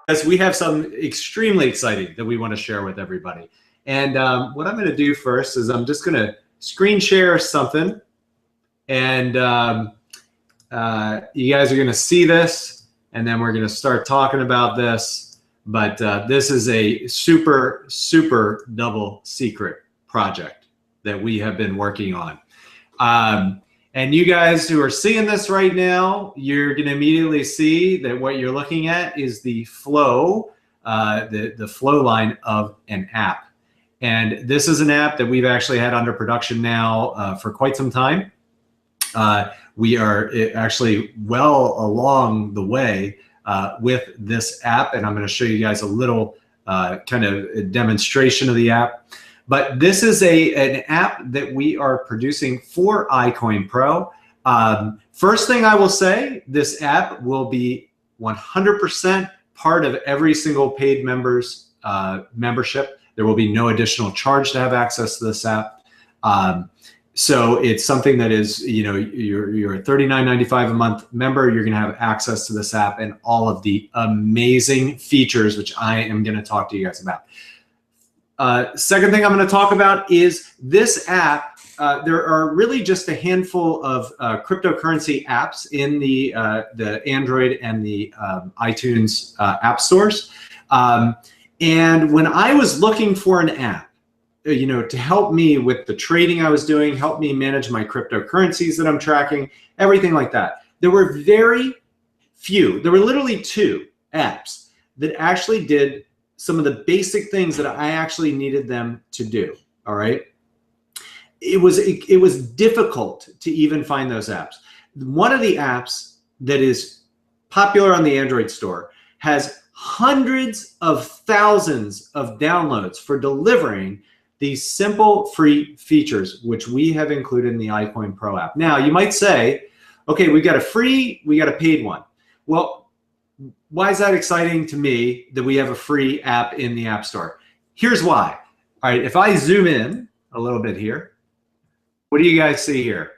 As we have some extremely exciting that we want to share with everybody. And what I'm going to do first is I'm just going to screen share something, and you guys are going to see this, and then we're going to start talking about this. But this is a super, super double secret project that we have been working on. And you guys who are seeing this right now, you're going to immediately see that what you're looking at is the flow, the flow line of an app. And this is an app that we've actually had under production now for quite some time. We are actually well along the way with this app, and I'm going to show you guys a little kind of a demonstration of the app. But this is an app that we are producing for icoinpro. First thing I will say, this app will be 100% part of every single paid member's membership. There will be no additional charge to have access to this app. So it's something that is, you know, you're a $39.95 a month member, you're gonna have access to this app and all of the amazing features, which I am gonna talk to you guys about. Second thing I'm going to talk about is this app. There are really just a handful of cryptocurrency apps in the Android and the iTunes app stores. And when I was looking for an app, you know, to help me with the trading I was doing, help me manage my cryptocurrencies that I'm tracking, everything like that, there were very few. There were literally 2 apps that actually did some of the basic things that I actually needed them to do. All right. It was difficult to even find those apps. One of the apps that is popular on the Android store has hundreds of thousands of downloads for delivering these simple free features, which we have included in the icoinpro app. Now you might say, okay, we got a free, we got a paid one. Well, why is that exciting to me that we have a free app in the App Store? Here's why. All right, if I zoom in a little bit here, what do you guys see here?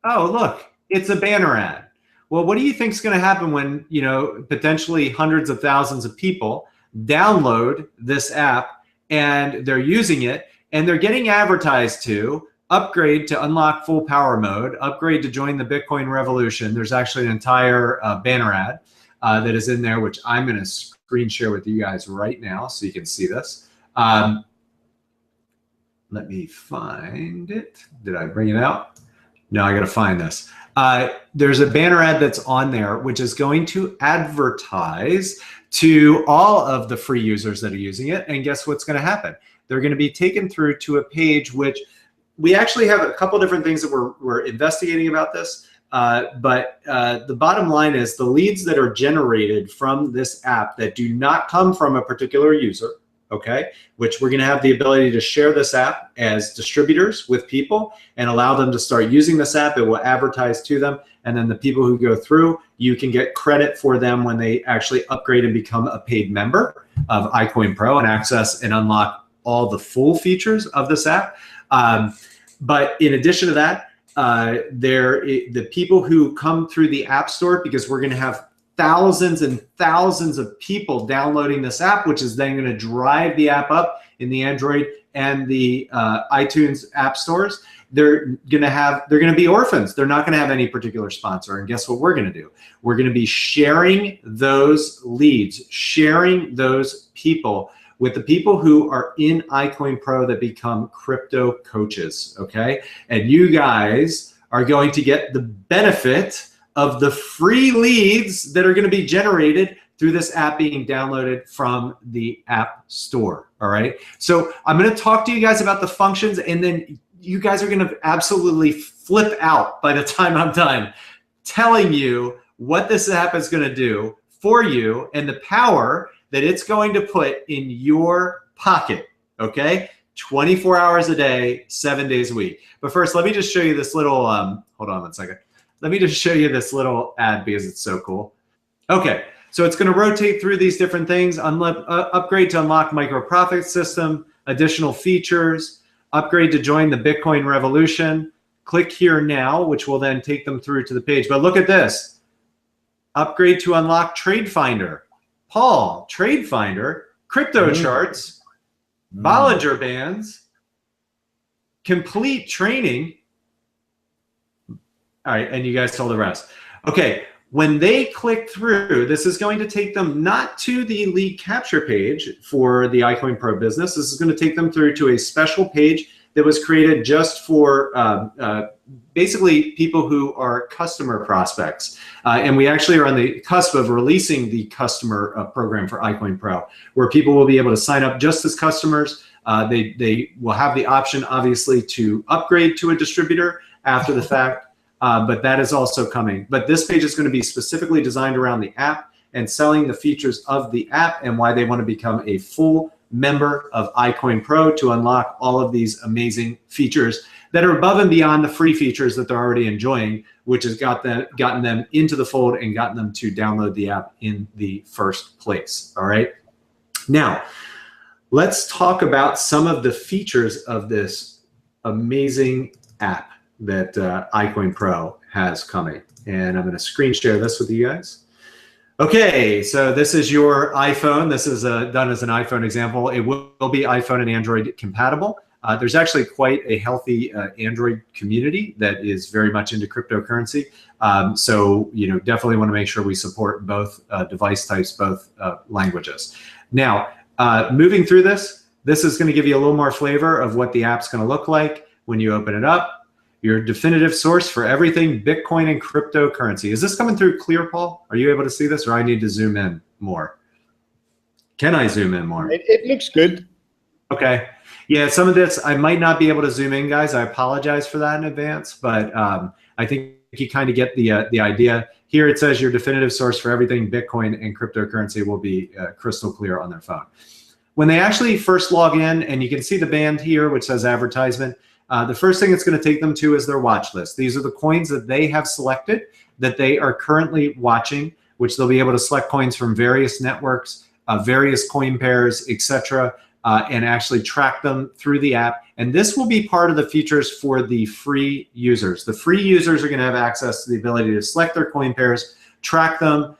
Oh, look, it's a banner ad. Well, what do you think is going to happen when, you know, potentially hundreds of thousands of people download this app and they're using it and they're getting advertised to upgrade to unlock full power mode, upgrade to join the Bitcoin revolution? There's actually an entire banner ad that is in there, which I'm going to screen share with you guys right now so you can see this. Let me find it. Did I bring it out? No, I got to find this. There's a banner ad that's on there, which is going to advertise to all of the free users that are using it. And guess what's going to happen? They're going to be taken through to a page which we actually have a couple different things that we're investigating about this. But the bottom line is the leads that are generated from this app that do not come from a particular user, okay, which we're going to have the ability to share this app as distributors with people and allow them to start using this app. It will advertise to them. And then the people who go through, you can get credit for them when they actually upgrade and become a paid member of icoinpro and access and unlock all the full features of this app. But in addition to that, the people who come through the App Store, because we're going to have thousands and thousands of people downloading this app, which is then going to drive the app up in the Android and the iTunes app stores. They're going to be orphans. They're not going to have any particular sponsor. And guess what we're going to do? We're going to be sharing those leads, sharing those people with the people who are in icoinpro that become crypto coaches, okay? And you guys are going to get the benefit of the free leads that are going to be generated through this app being downloaded from the App Store, all right? So I'm going to talk to you guys about the functions, and then you guys are going to absolutely flip out by the time I'm done telling you what this app is going to do for you and the power that it's going to put in your pocket, okay? 24 hours a day, 7 days a week. But first, let me just show you this little, hold on one second. Let me just show you this little ad because it's so cool. Okay, so it's gonna rotate through these different things, upgrade to unlock micro profit system, additional features, upgrade to join the Bitcoin revolution. Click here now, which will then take them through to the page. But look at this, upgrade to unlock Trade Finder. Paul, Trade Finder, crypto charts, Bollinger Bands, complete training. All right, and you guys told the rest. Okay, when they click through, this is going to take them not to the lead capture page for the iCoinPro business. This is going to take them through to a special page that was created just for basically people who are customer prospects. And we actually are on the cusp of releasing the customer program for iCoinPro, where people will be able to sign up just as customers. They will have the option, obviously, to upgrade to a distributor after the fact, but that is also coming. But this page is going to be specifically designed around the app and selling the features of the app and why they want to become a full member of iCoinPro to unlock all of these amazing features that are above and beyond the free features that they're already enjoying, which has gotten them into the fold and gotten them to download the app in the first place. All right. Now, let's talk about some of the features of this amazing app that iCoinPro has coming. And I'm going to screen share this with you guys. Okay, so this is your iPhone. This is done as an iPhone example. It will be iPhone and Android compatible. There's actually quite a healthy Android community that is very much into cryptocurrency. So, you know, definitely want to make sure we support both device types, both languages. Now, moving through this is going to give you a little more flavor of what the app's going to look like when you open it up. Your definitive source for everything Bitcoin and cryptocurrency. Is this coming through clear, Paul? Are you able to see this, or I need to zoom in more? Can I zoom in more? It looks good. Okay. Yeah, some of this, I might not be able to zoom in, guys. I apologize for that in advance, but I think you kind of get the idea. Here it says your definitive source for everything Bitcoin and cryptocurrency will be crystal clear on their phone. When they actually first log in, and you can see the band here, which says advertisement, the first thing it's going to take them to is their watch list. These are the coins that they have selected that they are currently watching, which they'll be able to select coins from various networks, various coin pairs, etc., and actually track them through the app. And this will be part of the features for the free users. The free users are going to have access to the ability to select their coin pairs, track them,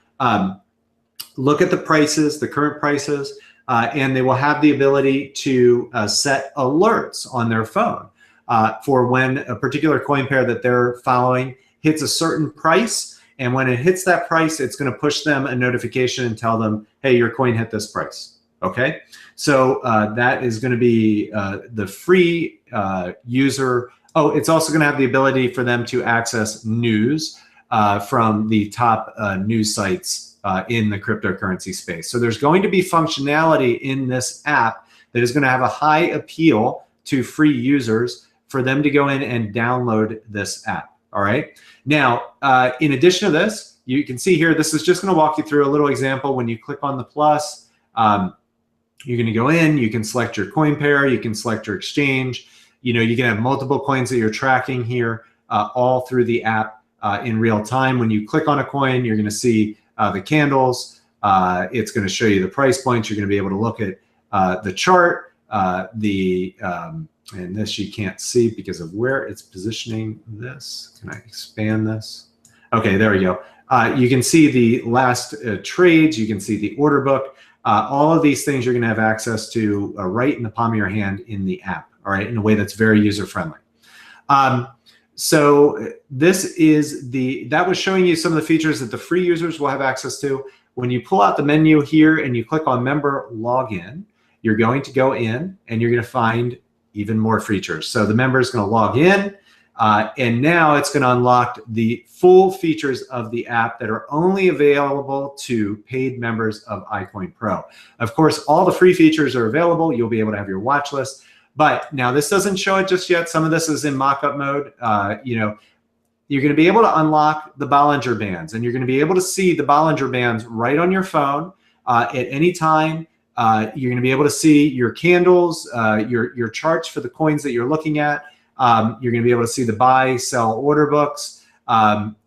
look at the prices, the current prices, and they will have the ability to set alerts on their phone. For when a particular coin pair that they're following hits a certain price. And when it hits that price, it's going to push them a notification and tell them, hey, your coin hit this price. Okay. So that is going to be the free user. Oh, it's also going to have the ability for them to access news from the top news sites in the cryptocurrency space. So there's going to be functionality in this app that is going to have a high appeal to free users for them to go in and download this app. All right. Now, in addition to this, you can see here, this is just going to walk you through a little example. When you click on the plus, you're going to go in, you can select your coin pair, you can select your exchange. You know, you can have multiple coins that you're tracking here all through the app in real time. When you click on a coin, you're going to see the candles. It's going to show you the price points. You're going to be able to look at the chart, and this you can't see because of where it's positioning this. Can I expand this? Okay, there we go. You can see the last trades. You can see the order book. All of these things you're going to have access to right in the palm of your hand in the app, all right, in a way that's very user-friendly. So this is that was showing you some of the features that the free users will have access to. When you pull out the menu here and you click on Member Login, you're going to go in and you're going to find even more features. So the member is going to log in, and now it's going to unlock the full features of the app that are only available to paid members of iCoinPro. Of course, all the free features are available. You'll be able to have your watch list. But now this doesn't show it just yet. Some of this is in mock-up mode. You know, you're going to be able to unlock the Bollinger Bands, and you're going to be able to see the Bollinger Bands right on your phone at any time. You're going to be able to see your candles, your charts for the coins that you're looking at. You're going to be able to see the buy, sell order books.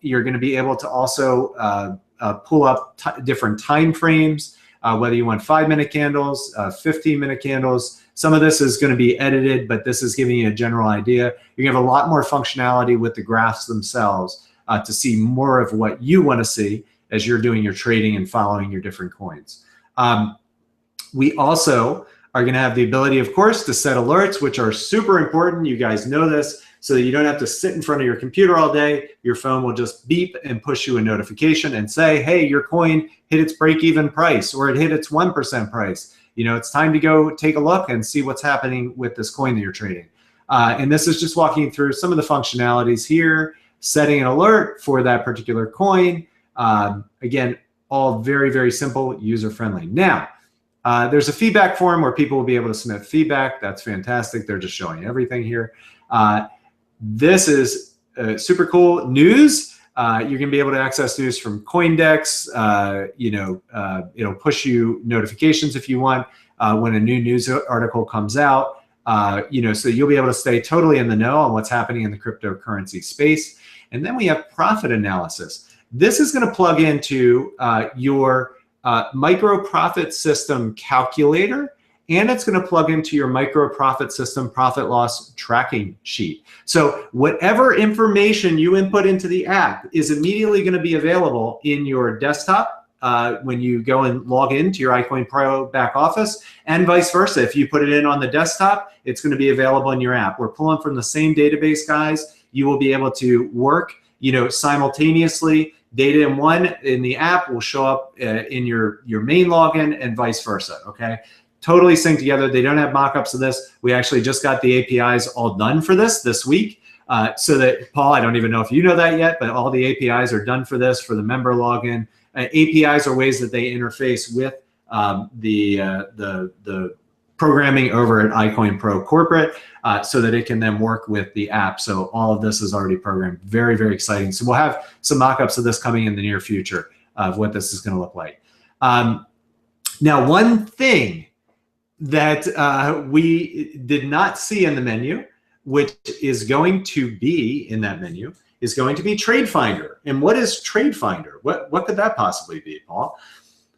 You're going to be able to also pull up different time frames, whether you want 5-minute candles, 15-minute candles. Some of this is going to be edited, but this is giving you a general idea. You're going to have a lot more functionality with the graphs themselves to see more of what you want to see as you're doing your trading and following your different coins. We also are going to have the ability, of course, to set alerts, which are super important. You guys know this, so that you don't have to sit in front of your computer all day. Your phone will just beep and push you a notification and say, hey, your coin hit its break-even price, or it hit its 1% price. You know, it's time to go take a look and see what's happening with this coin that you're trading. And this is just walking through some of the functionalities here, setting an alert for that particular coin. Again, all very, very simple, user-friendly. Now, there's a feedback form where people will be able to submit feedback. That's fantastic. They're just showing everything here. This is super cool news. You're going to be able to access news from CoinDex. It'll push you notifications if you want when a new news article comes out. So you'll be able to stay totally in the know on what's happening in the cryptocurrency space. And then we have profit analysis. This is going to plug into your micro profit system calculator, and it's going to plug into your micro profit system profit loss tracking sheet. So whatever information you input into the app is immediately going to be available in your desktop when you go and log into your icoinpro back office, and vice versa. If you put it in on the desktop, it's going to be available in your app. We're pulling from the same database, guys. You will be able to work, simultaneously. Data in the app will show up in your main login, and vice versa, okay? Totally synced together. They don't have mock-ups of this. We actually just got the APIs all done for this week. So that, Paul, I don't even know if you know that yet, but all the APIs are done for this, for the member login. APIs are ways that they interface with the programming over at icoinpro corporate so that it can then work with the app. So all of this is already programmed. Very, very exciting. So we'll have some mock-ups of this coming in the near future of what this is going to look like. Now, one thing that we did not see in the menu, which is going to be in that menu, is going to be Trade Finder. And what is Trade Finder? What could that possibly be, Paul?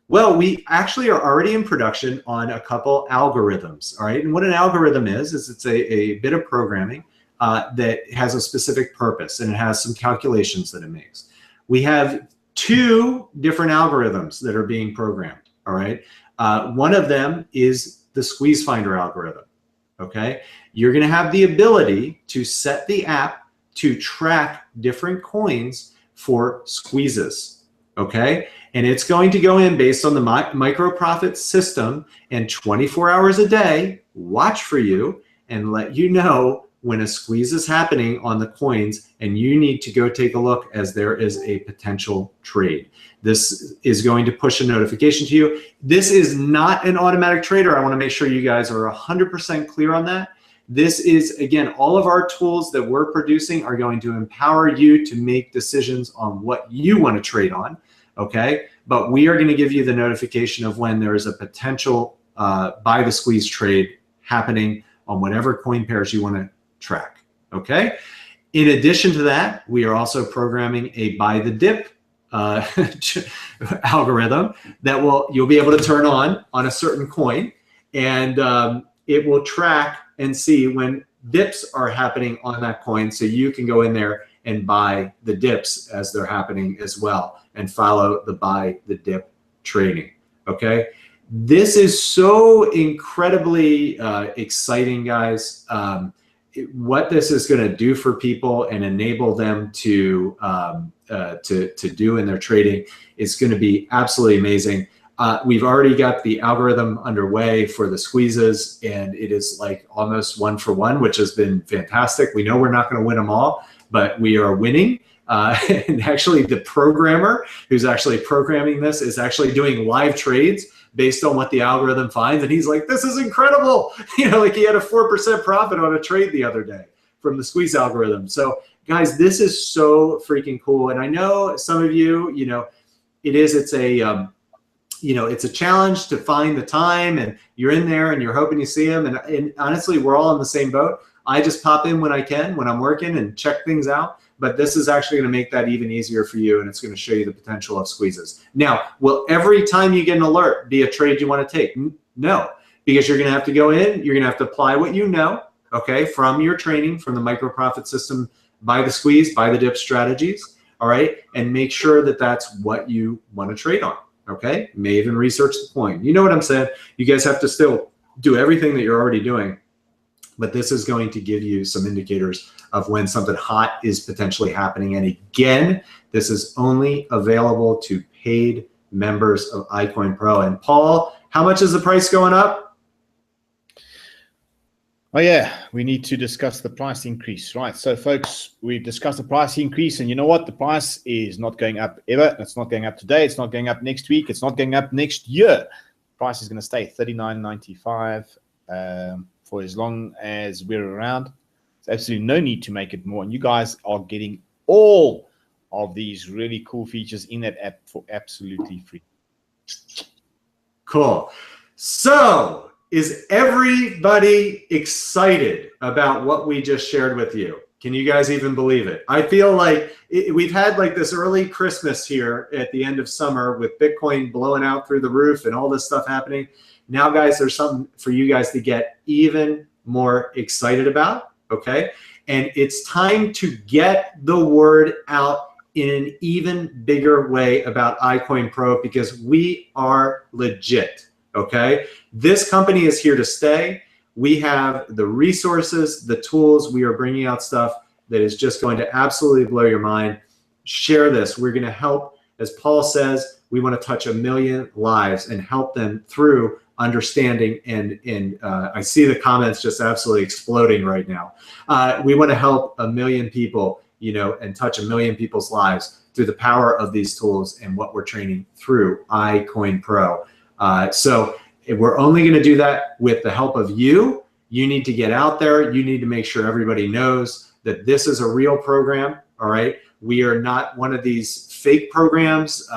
Well, we actually are already in production on a couple algorithms, all right? And what an algorithm is it's a bit of programming that has a specific purpose, and it has some calculations that it makes. We have two different algorithms that are being programmed, all right? One of them is the Squeeze Finder algorithm, okay? You're gonna have the ability to set the app to track different coins for squeezes, okay? And it's going to go in based on the micro profit system, and 24 hours a day, watch for you and let you know when a squeeze is happening on the coins, and you need to go take a look as there is a potential trade. This is going to push a notification to you. This is not an automatic trader. I want to make sure you guys are 100% clear on that. This is, again, all of our tools that we're producing are going to empower you to make decisions on what you want to trade on. Okay, but we are going to give you the notification of when there is a potential buy the squeeze trade happening on whatever coin pairs you want to track. Okay, in addition to that, we are also programming a buy the dip algorithm that you'll be able to turn on a certain coin, and it will track and see when dips are happening on that coin, so you can go in there and buy the dips as they're happening as well, and follow the buy the dip trading. Okay, this is so incredibly exciting, guys. What this is going to do for people and enable them to do in their trading is going to be absolutely amazing. We've already got the algorithm underway for the squeezes, and it is like almost 1-for-1, which has been fantastic. We know we're not going to win them all, but we are winning. And actually the programmer who's actually programming this is actually doing live trades based on what the algorithm finds. And he's like, this is incredible. Like he had a 4% profit on a trade the other day from the squeeze algorithm. So guys, this is so freaking cool. And I know some of you, it's a challenge to find the time, and you're in there and you're hoping you see them. And honestly, we're all in the same boat. I just pop in when I can, when I'm working, and check things out. But this is actually going to make that even easier for you, and it's going to show you the potential of squeezes. Now, will every time you get an alert be a trade you want to take? No, because you're going to have to go in, you're going to have to apply what you know, okay, from your training, from the micro profit system, buy the squeeze, buy the dip strategies, all right, and make sure that that's what you want to trade on. Okay, may even research the coin. You know what I'm saying? You guys have to still do everything that you're already doing, but this is going to give you some indicators of when something hot is potentially happening. And again, this is only available to paid members of icoinpro. And Paul, how much is the price going up? Oh yeah, we need to discuss the price increase, right? So folks, we've discussed the price increase, and you know what? The price is not going up ever. It's not going up today. It's not going up next week. It's not going up next year. The price is going to stay $39.95 for as long as we're around. There's absolutely no need to make it more. And you guys are getting all of these really cool features in that app for absolutely free. Cool. So, is everybody excited about what we just shared with you? Can you guys even believe it? I feel like we've had like this early Christmas here at the end of summer with Bitcoin blowing out through the roof and all this stuff happening. Now, guys, there's something for you guys to get even more excited about, okay? And it's time to get the word out in an even bigger way about icoinpro, because we are legit, okay? This company is here to stay. We have the resources, the tools. We are bringing out stuff that is just going to absolutely blow your mind. Share this. We're going to help, as Paul says, we want to touch 1 million lives and help them through understanding. And I see the comments just absolutely exploding right now. We want to help 1 million people, you know, and touch 1 million people's lives through the power of these tools and what we're training through icoinpro. So we're only going to do that with the help of you. You need to get out there. You need to make sure everybody knows that this is a real program. All right. We are not one of these fake programs,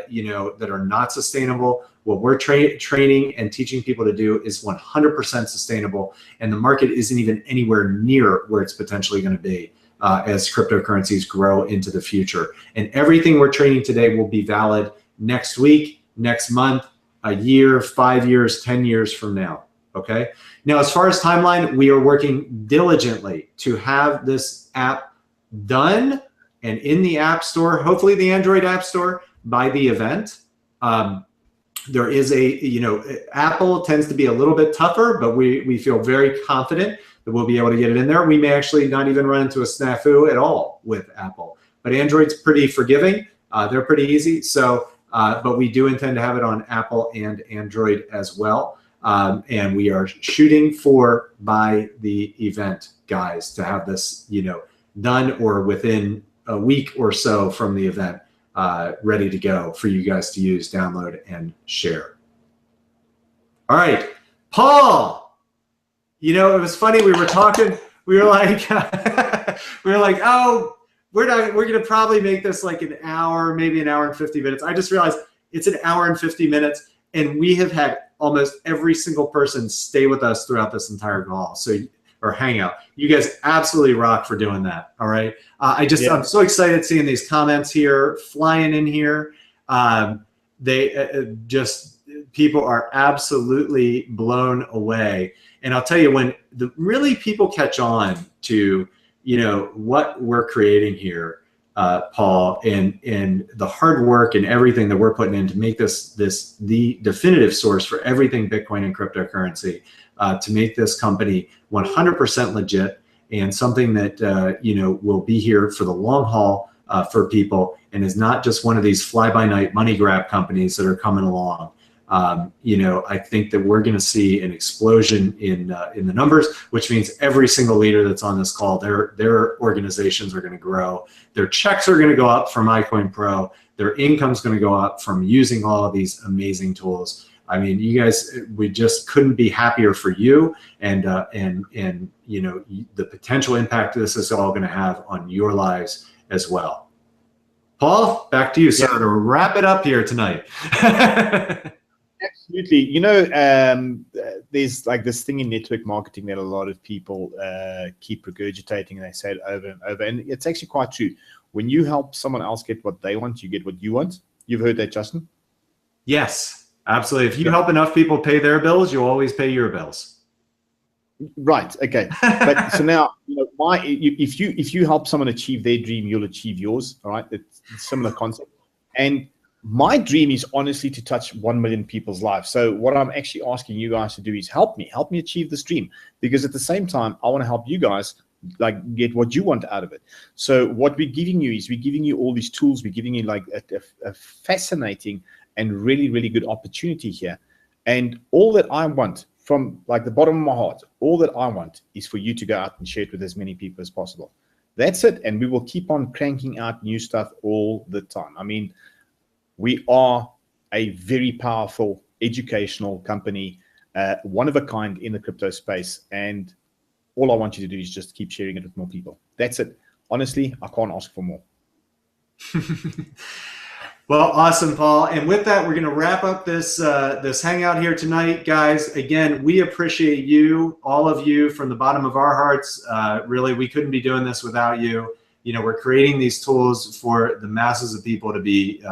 you know, that are not sustainable. What we're training and teaching people to do is 100% sustainable. And the market isn't even anywhere near where it's potentially going to be as cryptocurrencies grow into the future. And everything we're training today will be valid next week, next month, a year, 5 years, 10 years from now, okay? Now, as far as timeline, we are working diligently to have this app done and in the App Store, hopefully the Android App Store, by the event. There is a, you know, Apple tends to be a little bit tougher, but we feel very confident that we'll be able to get it in there. We may actually not even run into a snafu at all with Apple, but Android's pretty forgiving. They're pretty easy. So, but we do intend to have it on Apple and Android as well. And we are shooting for by the event, guys, to have this, you know, done or within a week or so from the event, ready to go for you guys to use, download, and share. All right, Paul. You know, it was funny. We were talking. We were like, oh, we're going to probably make this like an hour, maybe an hour and 50 minutes. I just realized it's an hour and 50 minutes, and we have had almost every single person stay with us throughout this entire call. So, or hangout. You guys absolutely rock for doing that. All right. I'm so excited seeing these comments here flying in here. People are absolutely blown away. And I'll tell you, when the really people catch on to, you know, what we're creating here, Paul, and the hard work and everything that we're putting in to make this the definitive source for everything Bitcoin and cryptocurrency, to make this company 100% legit and something that you know, will be here for the long haul for people, and is not just one of these fly-by-night money grab companies that are coming along. You know, I think that we're going to see an explosion in the numbers, which means every single leader that's on this call, their organizations are going to grow. Their checks are going to go up from icoinpro. Their income's going to go up from using all of these amazing tools. I mean, you guys, we just couldn't be happier for you, and you know, the potential impact this is all going to have on your lives as well. Paul, back to you, sir, to wrap it up here tonight. Absolutely. You know, there's like this thing in network marketing that a lot of people keep regurgitating, and they say it over and over. And it's actually quite true. When you help someone else get what they want, you get what you want. You've heard that, Justin? Yes, absolutely. If you help enough people pay their bills, you'll always pay your bills. Right. Okay. But so now, you know, if you help someone achieve their dream, you'll achieve yours. All right. It's a similar concept. And my dream is honestly to touch 1 million people's lives. So what I'm actually asking you guys to do is help me achieve this dream, because at the same time, I want to help you guys like get what you want out of it. So what we're giving you is we're giving you all these tools. We're giving you like a fascinating and really, really good opportunity here. And all that I want from like the bottom of my heart, all that I want is for you to go out and share it with as many people as possible. That's it. And we will keep on cranking out new stuff all the time. I mean, we are a very powerful educational company, one of a kind in the crypto space. And all I want you to do is just keep sharing it with more people. That's it. Honestly, I can't ask for more. Well, awesome, Paul. And with that, we're going to wrap up this this hangout here tonight, guys. Again, we appreciate you, all of you, from the bottom of our hearts. Really, we couldn't be doing this without you. You know, we're creating these tools for the masses of people to be,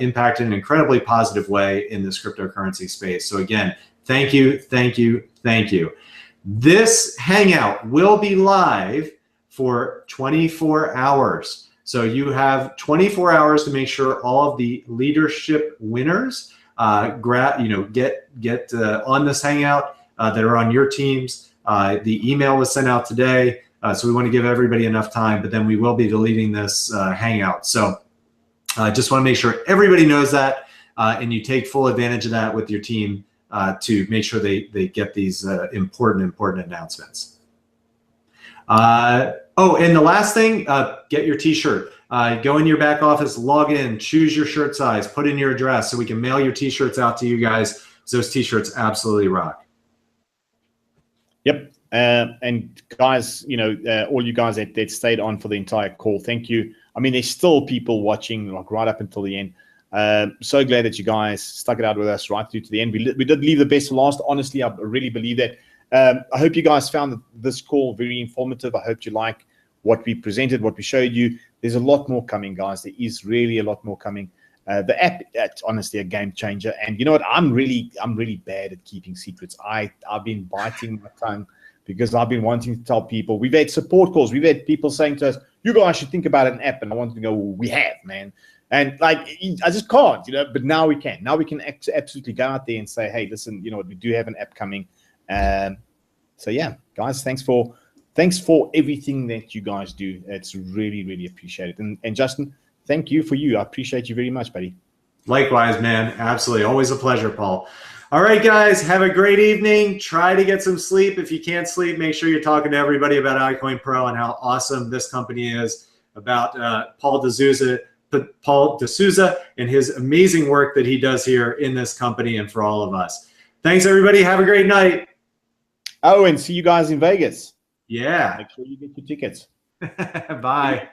impacted in an incredibly positive way in this cryptocurrency space. So again, thank you, thank you, thank you. This hangout will be live for 24 hours. So you have 24 hours to make sure all of the leadership winners get on this hangout that are on your teams. The email was sent out today, so we want to give everybody enough time, but then we will be deleting this hangout. So just want to make sure everybody knows that, and you take full advantage of that with your team to make sure they get these important announcements. Oh, and the last thing, get your t-shirt. Go in your back office, log in, choose your shirt size, put in your address so we can mail your t-shirts out to you guys. Those t-shirts absolutely rock. Yep. And guys, all you guys that stayed on for the entire call, thank you. I mean, there's still people watching like right up until the end. So glad that you guys stuck it out with us right through to the end. We did leave the best for last. Honestly, I really believe that. I hope you guys found this call very informative. I hope you like what we presented, what we showed you. There's a lot more coming, guys. There is really a lot more coming. The app, that's honestly a game changer. And you know what? I'm really bad at keeping secrets. I've been biting my tongue because I've been wanting to tell people. We've had support calls. We've had people saying to us, "You guys should think about an app." And I wanted to go, well, "We have, man." And like, I just can't, But now we can. Now we can absolutely go out there and say, "Hey, listen, we do have an app coming." So yeah, guys, thanks for everything that you guys do. It's really appreciated. And Justin, thank you for you. I appreciate you very much, buddy. Likewise, man. Absolutely. Always a pleasure, Paul. All right, guys, have a great evening. Try to get some sleep. If you can't sleep, make sure you're talking to everybody about icoinpro and how awesome this company is, about Paul D'Souza and his amazing work that he does here in this company and for all of us. Thanks, everybody. Have a great night. Oh, and see you guys in Vegas. Yeah. Make sure you get your tickets. Bye.